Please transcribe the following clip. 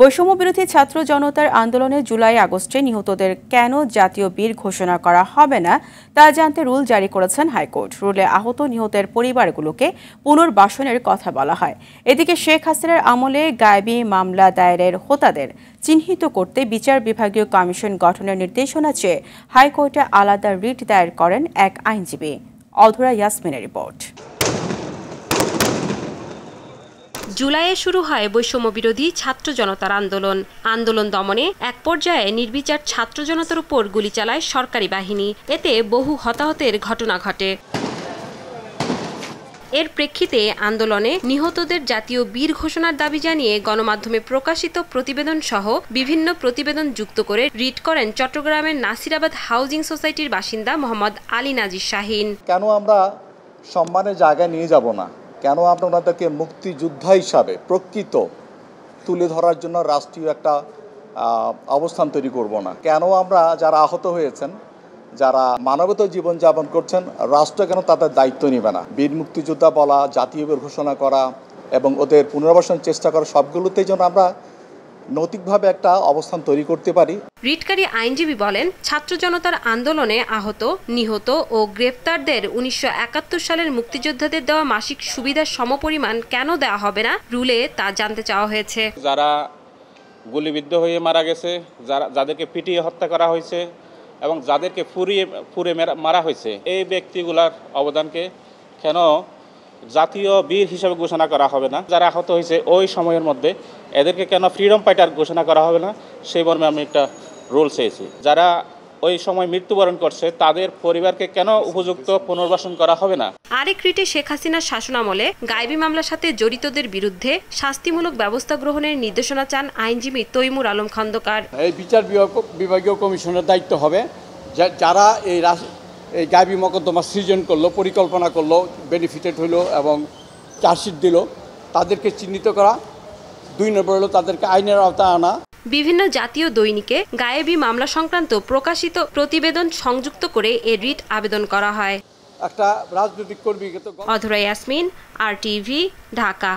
বৈষম্য বিরোধী ছাত্র জনতার আন্দোলনে জুলাই আগস্টে নিহতদের কেন জাতীয় বীর ঘোষণা করা হবে না তা জানতে রুল জারি করেছেন হাইকোর্ট। রুলে আহত নিহতের পরিবারগুলোকে পুনর্বাসনের কথা বলা হয়। এদিকে শেখ হাসিনার আমলে গায়েবী মামলা দায়েরের হোতাদের চিহ্নিত করতে বিচার বিভাগীয় কমিশন গঠনের নির্দেশনা চেয়ে হাইকোর্টে আলাদা রিট দায়ের করেন এক আইনজীবী। অধরা ইয়াসমিনের রিপোর্ট। জুলাইয়ে শুরু হয় বৈষম্য বিরোধী ছাত্র জনতার আন্দোলন দমনে এক পর্যায়ে নির্বিচার ছাত্র জনতার উপর গুলি চালায় সরকারি বাহিনী। এতে বহু হতাহতের ঘটনা ঘটে। এর প্রেক্ষিতে আন্দোলনে নিহতদের জাতীয় বীর ঘোষণার দাবি জানিয়ে গণমাধ্যমে প্রকাশিত প্রতিবেদন সহ বিভিন্ন প্রতিবেদন যুক্ত করে রিট করেন চট্টগ্রামের নাসিরাবাদ হাউজিং সোসাইটির বাসিন্দা মোহাম্মদ আলী নাজির শাহীন। কেন আমরা সম্মানের জায়গায় নিয়ে যাব না? কেন আমরা ওনাদেরকে মুক্তিযোদ্ধা হিসাবে প্রকৃত তুলে ধরার জন্য রাষ্ট্রীয় একটা অবস্থান তৈরি করব না? কেন আমরা যারা আহত হয়েছেন, যারা মানবতার জীবনযাপন করছেন, রাষ্ট্র কেন তাদের দায়িত্ব নেবে না? বীর মুক্তিযোদ্ধা বলা, জাতীয় বীর ঘোষণা করা এবং ওদের পুনর্বাসন চেষ্টা করা, সবগুলোতেই যেন আমরা নৈতিকভাবে একটা অবস্থান তৈরি করতে পারি। রিটকারী আইনজীবী বলেন, ছাত্র জনতার আন্দোলনে আহত, নিহত ও গ্রেপ্তারদের ১৯৭১ সালের মুক্তিযোদ্ধাদের দেওয়া মাসিক সুবিধার সমপরিমাণ কেন দেওয়া হবে না, রুলে তা জানতে চাওয়া হয়েছে। যারা গুলিবিদ্ধ হয়ে মারা গেছে, যাদেরকে পিটিয়ে হত্যা করা হয়েছে এবং যাদেরকে পুড়ে মারা হয়েছে, এই ব্যক্তিগুলার অবদানকে কেন জাতীয় বীর হিসাবে ঘোষণা করা হবে না? যারা আহত হয়েছে ওই সময়ের মধ্যে এদেরকে কেন ফ্রিডম ফাইটার ঘোষণা করা হবে না, সেই মর্মে আমি একটা রুল চেয়েছি। যারা ওই সময় মৃত্যুবরণ করছে তাদের পরিবারকে কেন উপযুক্ত পুনর্বাসন করা হবে না? আরেক রিটে শেখ হাসিনার শাসনামলে গায়েবী মামলার সাথে জড়িতদের বিরুদ্ধে শাস্তিমূলক ব্যবস্থা গ্রহণের নির্দেশনা চান আইনজীবী তৈমুর আলম খন্দকার। এই বিচার বিভাগীয় কমিশনের দায়িত্ব হবে যারা এই গায়েবী মকদ্দমা সৃজন করলো, পরিকল্পনা করলো, বেনিফিটেড হইলো এবং চার্জশিট দিল, তাদেরকে চিহ্নিত করা। ২ নম্বর হলো তাদেরকে আইনের আওতায় আনা। বিভিন্ন জাতীয় দৈনিকে গায়েবী মামলা সংক্রান্ত প্রকাশিত প্রতিবেদন সংযুক্ত করে এ রিট আবেদন করা হয়। একটা রাজনৈতিক কর্মী। অধরা ইয়াসমিন, RTV, ঢাকা।